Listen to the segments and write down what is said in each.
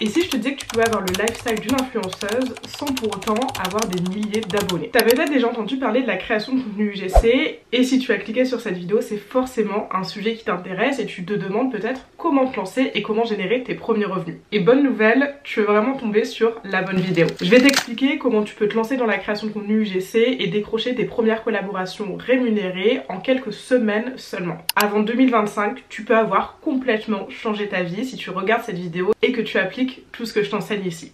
Et si je te disais que tu pouvais avoir le lifestyle d'une influenceuse sans pour autant avoir des milliers d'abonnés? T'as peut-être déjà entendu parler de la création de contenu UGC, et si tu as cliqué sur cette vidéo, c'est forcément un sujet qui t'intéresse et tu te demandes peut-être comment te lancer et comment générer tes premiers revenus. Et bonne nouvelle, tu es vraiment tombé sur la bonne vidéo. Je vais t'expliquer comment tu peux te lancer dans la création de contenu UGC et décrocher tes premières collaborations rémunérées en quelques semaines seulement. Avant 2025, tu peux avoir complètement changé ta vie si tu regardes cette vidéo et que tu appliques tout ce que je t'enseigne ici.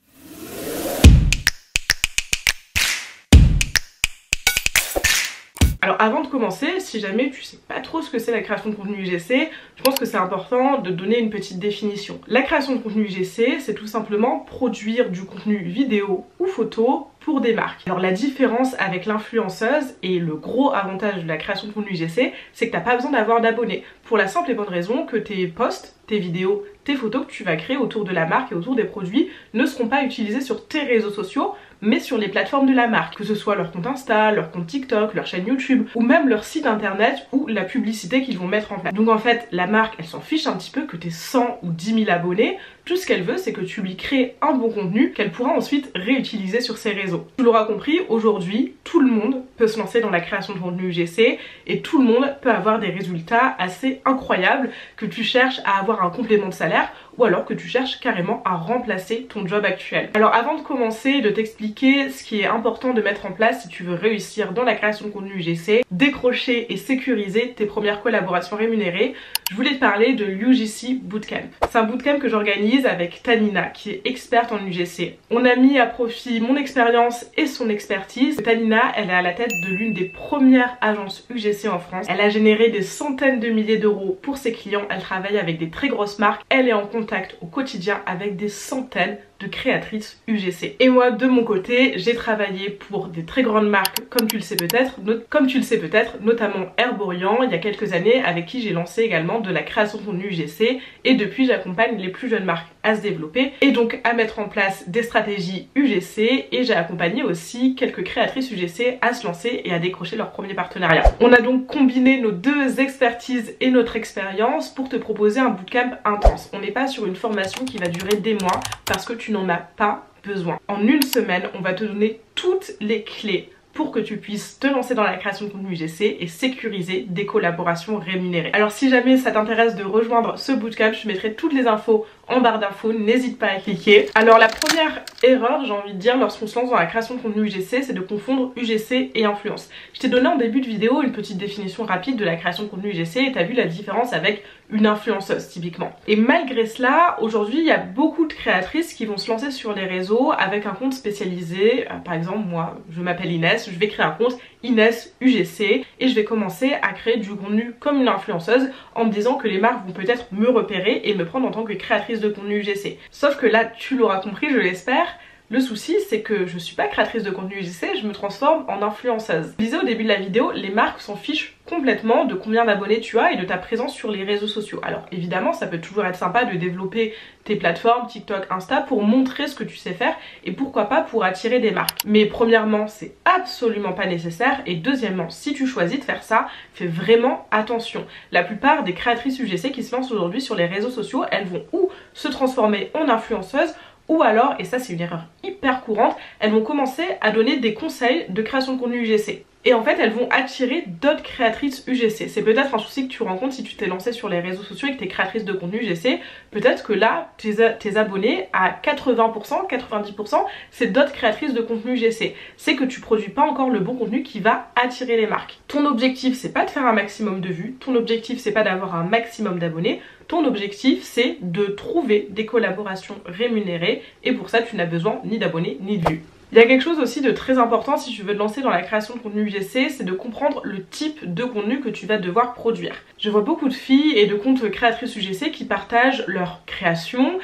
Alors avant de commencer, si jamais tu sais pas trop ce que c'est la création de contenu UGC, je pense que c'est important de donner une petite définition. La création de contenu UGC, c'est tout simplement produire du contenu vidéo ou photo pour des marques. Alors la différence avec l'influenceuse et le gros avantage de la création de contenu UGC, c'est que t'as pas besoin d'avoir d'abonnés. Pour la simple et bonne raison que tes posts, tes vidéos, tes photos que tu vas créer autour de la marque et autour des produits ne seront pas utilisés sur tes réseaux sociaux, mais sur les plateformes de la marque, que ce soit leur compte Insta, leur compte TikTok, leur chaîne YouTube ou même leur site internet ou la publicité qu'ils vont mettre en place. Donc en fait, la marque, elle s'en fiche un petit peu que t'aies 100 ou 10 000 abonnés. Tout ce qu'elle veut, c'est que tu lui crées un bon contenu qu'elle pourra ensuite réutiliser sur ses réseaux. Tu l'auras compris, aujourd'hui, tout le monde peut se lancer dans la création de contenu UGC et tout le monde peut avoir des résultats assez incroyables, que tu cherches à avoir un complément de salaire ou alors que tu cherches carrément à remplacer ton job actuel. Alors avant de commencer, de t'expliquer ce qui est important de mettre en place si tu veux réussir dans la création de contenu UGC, décrocher et sécuriser tes premières collaborations rémunérées, je voulais te parler de l'UGC Bootcamp. C'est un bootcamp que j'organise avec Tanina, qui est experte en UGC. On a mis à profit mon expérience et son expertise. Tanina, elle est à la tête de l'une des premières agences UGC en France. Elle a généré des centaines de milliers d'euros pour ses clients. Elle travaille avec des très grosses marques. Elle est en contact au quotidien avec des centaines de créatrices UGC. Et moi, de mon côté, j'ai travaillé pour des très grandes marques, comme tu le sais peut-être, notamment Herborian, il y a quelques années, avec qui j'ai lancé également de la création de contenu UGC. Et depuis, j'accompagne les plus jeunes marques à se développer et donc à mettre en place des stratégies UGC. Et j'ai accompagné aussi quelques créatrices UGC à se lancer et à décrocher leur premier partenariat. On a donc combiné nos deux expertises et notre expérience pour te proposer un bootcamp intense. On n'est pas sur une formation qui va durer des mois parce que tu n'en as pas besoin. En une semaine, on va te donner toutes les clés pour que tu puisses te lancer dans la création de contenu UGC et sécuriser des collaborations rémunérées. Alors si jamais ça t'intéresse de rejoindre ce bootcamp, je mettrai toutes les infos en barre d'infos, n'hésite pas à cliquer. Alors la première erreur, j'ai envie de dire, lorsqu'on se lance dans la création de contenu UGC, c'est de confondre UGC et influence. Je t'ai donné en début de vidéo une petite définition rapide de la création de contenu UGC et t'as vu la différence avec une influenceuse typiquement. Et malgré cela, aujourd'hui, il y a beaucoup de créatrices qui vont se lancer sur les réseaux avec un compte spécialisé. Par exemple, moi, je m'appelle Inès, je vais créer un compte Inès UGC et je vais commencer à créer du contenu comme une influenceuse en me disant que les marques vont peut-être me repérer et me prendre en tant que créatrice de contenu UGC. Sauf que là, tu l'auras compris, je l'espère, le souci c'est que je suis pas créatrice de contenu UGC, je me transforme en influenceuse. Je disais au début de la vidéo, les marques s'en fichent complètement de combien d'abonnés tu as et de ta présence sur les réseaux sociaux. Alors évidemment, ça peut toujours être sympa de développer tes plateformes TikTok, Insta pour montrer ce que tu sais faire et pourquoi pas pour attirer des marques. Mais premièrement, c'est absolument pas nécessaire et deuxièmement, si tu choisis de faire ça, fais vraiment attention. La plupart des créatrices UGC qui se lancent aujourd'hui sur les réseaux sociaux, elles vont ou se transformer en influenceuses ou alors, et ça c'est une erreur hyper courante, elles vont commencer à donner des conseils de création de contenu UGC. Et en fait, elles vont attirer d'autres créatrices UGC. C'est peut-être un souci que tu rencontres si tu t'es lancé sur les réseaux sociaux et que tu es créatrice de contenu UGC. Peut-être que là, tes abonnés à 80%, 90%, c'est d'autres créatrices de contenu UGC. C'est que tu produis pas encore le bon contenu qui va attirer les marques. Ton objectif, c'est pas de faire un maximum de vues. Ton objectif, c'est pas d'avoir un maximum d'abonnés. Ton objectif, c'est de trouver des collaborations rémunérées. Et pour ça, tu n'as besoin ni d'abonnés ni de vues. Il y a quelque chose aussi de très important si tu veux te lancer dans la création de contenu UGC, c'est de comprendre le type de contenu que tu vas devoir produire. Je vois beaucoup de filles et de comptes créatrices UGC qui partagent leur création,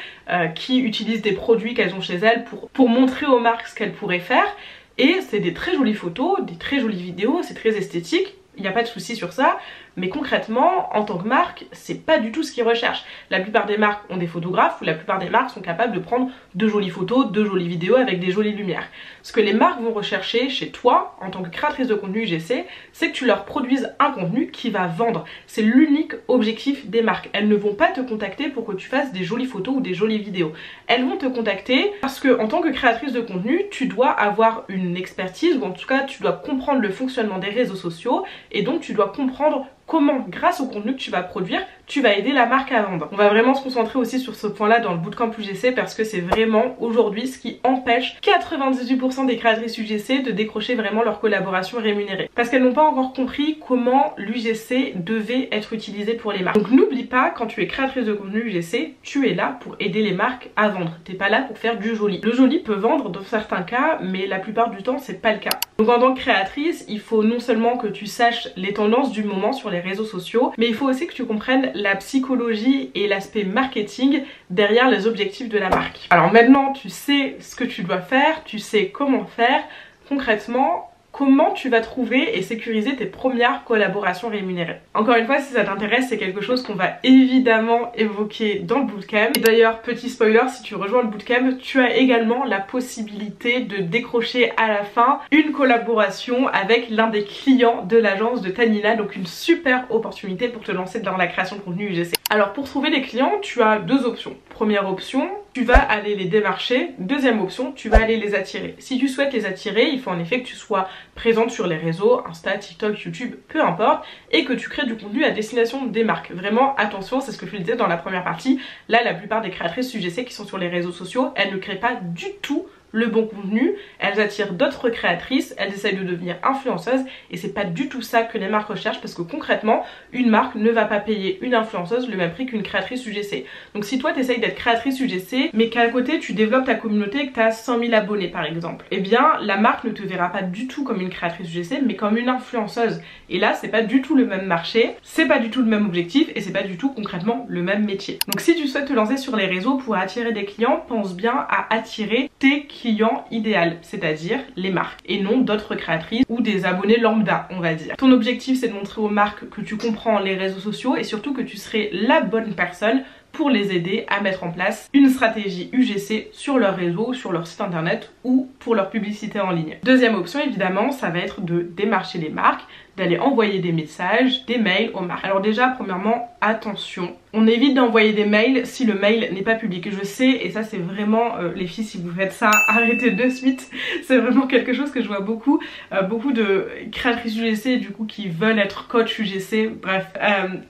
qui utilisent des produits qu'elles ont chez elles pour montrer aux marques ce qu'elles pourraient faire. Et c'est des très jolies photos, des très jolies vidéos, c'est très esthétique. Il n'y a pas de souci sur ça, Mais concrètement, en tant que marque, c'est pas du tout ce qu'ils recherchent. La plupart des marques ont des photographes ou la plupart des marques sont capables de prendre de jolies photos, de jolies vidéos avec des jolies lumières. Ce que les marques vont rechercher chez toi, en tant que créatrice de contenu UGC, c'est que tu leur produises un contenu qui va vendre. C'est l'unique objectif des marques. Elles ne vont pas te contacter pour que tu fasses des jolies photos ou des jolies vidéos. Elles vont te contacter parce que en tant que créatrice de contenu, tu dois avoir une expertise ou en tout cas tu dois comprendre le fonctionnement des réseaux sociaux et donc tu dois comprendre comment, grâce au contenu que tu vas produire, tu vas aider la marque à vendre. On va vraiment se concentrer aussi sur ce point-là dans le bootcamp UGC parce que c'est vraiment aujourd'hui ce qui empêche 98% des créatrices UGC de décrocher vraiment leur collaboration rémunérée. Parce qu'elles n'ont pas encore compris comment l'UGC devait être utilisé pour les marques. Donc n'oublie pas, quand tu es créatrice de contenu UGC, tu es là pour aider les marques à vendre. T'es pas là pour faire du joli. Le joli peut vendre dans certains cas, mais la plupart du temps, c'est pas le cas. Donc en tant que créatrice, il faut non seulement que tu saches les tendances du moment sur les réseaux sociaux, mais il faut aussi que tu comprennes la psychologie et l'aspect marketing derrière les objectifs de la marque. Alors maintenant, tu sais ce que tu dois faire, tu sais comment faire. Concrètement, comment tu vas trouver et sécuriser tes premières collaborations rémunérées. Encore une fois, si ça t'intéresse, c'est quelque chose qu'on va évidemment évoquer dans le bootcamp. Et d'ailleurs, petit spoiler, si tu rejoins le bootcamp, tu as également la possibilité de décrocher à la fin une collaboration avec l'un des clients de l'agence de Tanina, donc une super opportunité pour te lancer dans la création de contenu UGC. Alors pour trouver les clients, tu as deux options. Première option, tu vas aller les démarcher. Deuxième option, tu vas aller les attirer. Si tu souhaites les attirer, il faut en effet que tu sois présente sur les réseaux, Insta, TikTok, YouTube, peu importe, et que tu crées du contenu à destination des marques. Vraiment, attention, c'est ce que je disais dans la première partie. Là, la plupart des créatrices UGC qui sont sur les réseaux sociaux, elles ne créent pas du tout le bon contenu, elles attirent d'autres créatrices, elles essayent de devenir influenceuses et c'est pas du tout ça que les marques recherchent parce que concrètement, une marque ne va pas payer une influenceuse le même prix qu'une créatrice UGC. Donc si toi t'essayes d'être créatrice UGC mais qu'à côté tu développes ta communauté et que tu as 100 000 abonnés par exemple, eh bien la marque ne te verra pas du tout comme une créatrice UGC mais comme une influenceuse. Et là c'est pas du tout le même marché, c'est pas du tout le même objectif et c'est pas du tout concrètement le même métier. Donc si tu souhaites te lancer sur les réseaux pour attirer des clients, pense bien à attirer tes clients idéal, c'est-à-dire les marques et non d'autres créatrices ou des abonnés lambda, on va dire. Ton objectif c'est de montrer aux marques que tu comprends les réseaux sociaux et surtout que tu serais la bonne personne pour les aider à mettre en place une stratégie UGC sur leur réseau, sur leur site internet ou pour leur publicité en ligne. Deuxième option évidemment, ça va être de démarcher les marques, d'aller envoyer des messages, des mails aux marques. Alors déjà, premièrement, attention, on évite d'envoyer des mails si le mail n'est pas public. Je sais, et ça c'est vraiment, les filles, si vous faites ça, arrêtez de suite. C'est vraiment quelque chose que je vois beaucoup. Beaucoup de créatrices UGC du coup qui veulent être coach UGC, bref,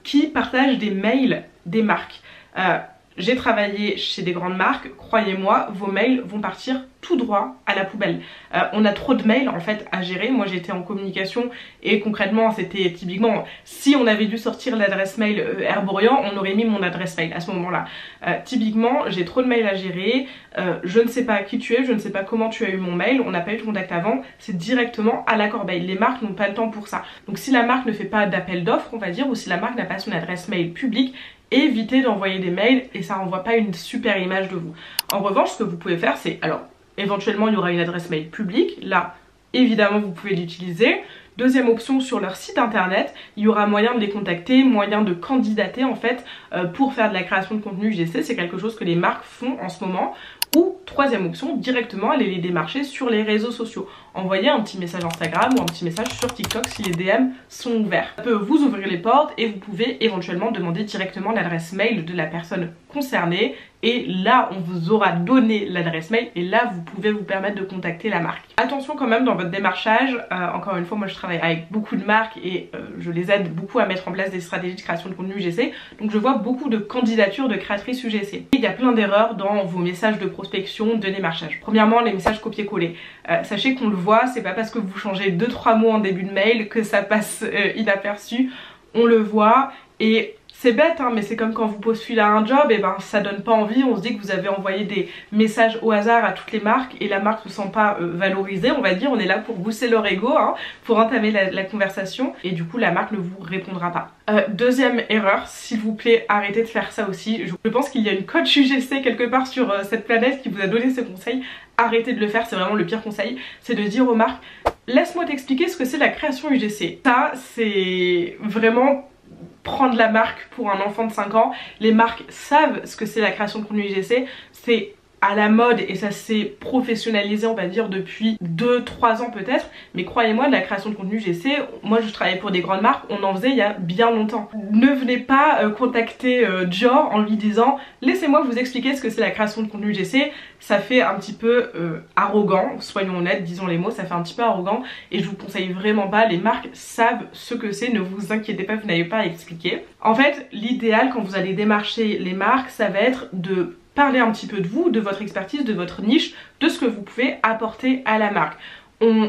qui partagent des mails des marques. J'ai travaillé chez des grandes marques, croyez-moi, vos mails vont partir tout droit à la poubelle. On a trop de mails en fait à gérer. Moi j'étais en communication et concrètement c'était typiquement si on avait dû sortir l'adresse mail Herborian, on aurait mis mon adresse mail à ce moment-là. Typiquement j'ai trop de mails à gérer, je ne sais pas qui tu es, je ne sais pas comment tu as eu mon mail, on n'a pas eu de contact avant, c'est directement à la corbeille. Les marques n'ont pas le temps pour ça. Donc si la marque ne fait pas d'appel d'offres on va dire, ou si la marque n'a pas son adresse mail publique, évitez d'envoyer des mails et ça renvoie pas une super image de vous. En revanche, ce que vous pouvez faire, c'est, alors éventuellement il y aura une adresse mail publique, là évidemment vous pouvez l'utiliser. Deuxième option, sur leur site internet, il y aura moyen de les contacter, moyen de candidater en fait pour faire de la création de contenu UGC, c'est quelque chose que les marques font en ce moment. Ou troisième option, directement aller les démarcher sur les réseaux sociaux. Envoyer un petit message Instagram ou un petit message sur TikTok si les DM sont ouverts. Ça peut vous ouvrir les portes et vous pouvez éventuellement demander directement l'adresse mail de la personne concernée. Et là, on vous aura donné l'adresse mail et là, vous pouvez vous permettre de contacter la marque. Attention quand même dans votre démarchage. Encore une fois, moi je travaille avec beaucoup de marques et je les aide beaucoup à mettre en place des stratégies de création de contenu UGC. Donc je vois beaucoup de candidatures de créatrices UGC. Et il y a plein d'erreurs dans vos messages de prospection, de démarchage. Premièrement, les messages copier-coller. Sachez qu'on le voit, c'est pas parce que vous changez 2-3 mots en début de mail que ça passe inaperçu. On le voit et c'est bête hein, mais c'est comme quand vous postulez à un job, et ben ça donne pas envie, on se dit que vous avez envoyé des messages au hasard à toutes les marques et la marque ne se sent pas valorisée, on va dire, on est là pour booster leur ego, hein, pour entamer la conversation et du coup la marque ne vous répondra pas. Deuxième erreur, s'il vous plaît arrêtez de faire ça aussi, je pense qu'il y a une coach UGC quelque part sur cette planète qui vous a donné ce conseil, arrêtez de le faire, c'est vraiment le pire conseil, c'est de dire aux marques laisse-moi t'expliquer ce que c'est la création UGC. Ça c'est vraiment prendre la marque pour un enfant de 5 ans. Les marques savent ce que c'est la création de contenu UGC, c'est à la mode et ça s'est professionnalisé on va dire depuis 2-3 ans peut-être, mais croyez-moi, de la création de contenu UGC, moi je travaillais pour des grandes marques, on en faisait il y a bien longtemps. Ne venez pas contacter Dior en lui disant laissez-moi vous expliquer ce que c'est la création de contenu UGC, ça fait un petit peu arrogant, soyons honnêtes, disons les mots, ça fait un petit peu arrogant et je vous conseille vraiment pas, les marques savent ce que c'est, ne vous inquiétez pas, vous n'avez pas à expliquer. En fait, l'idéal quand vous allez démarcher les marques, ça va être de parler un petit peu de vous, de votre expertise, de votre niche, de ce que vous pouvez apporter à la marque.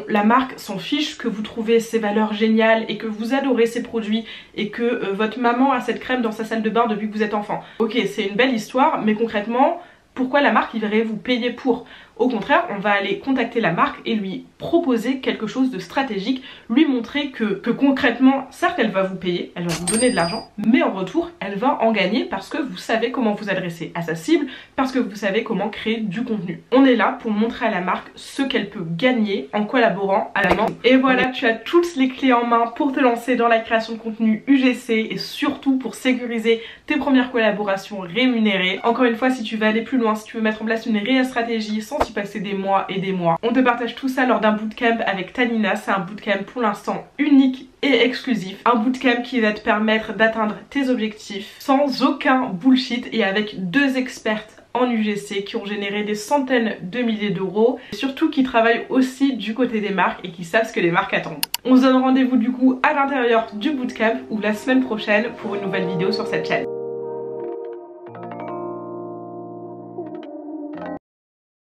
La marque s'en fiche que vous trouvez ses valeurs géniales et que vous adorez ses produits et que votre maman a cette crème dans sa salle de bain depuis que vous êtes enfant. Ok, c'est une belle histoire, mais concrètement, pourquoi la marque irait vous payer pour? Au contraire, on va aller contacter la marque et lui proposer quelque chose de stratégique, lui montrer que concrètement, certes elle va vous payer, elle va vous donner de l'argent, mais en retour elle va en gagner parce que vous savez comment vous adresser à sa cible, parce que vous savez comment créer du contenu. On est là pour montrer à la marque ce qu'elle peut gagner en collaborant à la marque. Et voilà, tu as toutes les clés en main pour te lancer dans la création de contenu UGC et surtout pour sécuriser tes premières collaborations rémunérées. Encore une fois, si tu veux aller plus loin, si tu veux mettre en place une réelle stratégie sans y passer des mois et des mois, on te partage tout ça lors d'un bootcamp avec Tanina. C'est un bootcamp pour l'instant unique et exclusif, un bootcamp qui va te permettre d'atteindre tes objectifs sans aucun bullshit et avec 2 expertes en UGC qui ont généré des centaines de milliers d'euros et surtout qui travaillent aussi du côté des marques et qui savent ce que les marques attendent. On se donne rendez-vous du coup à l'intérieur du bootcamp ou la semaine prochaine pour une nouvelle vidéo sur cette chaîne.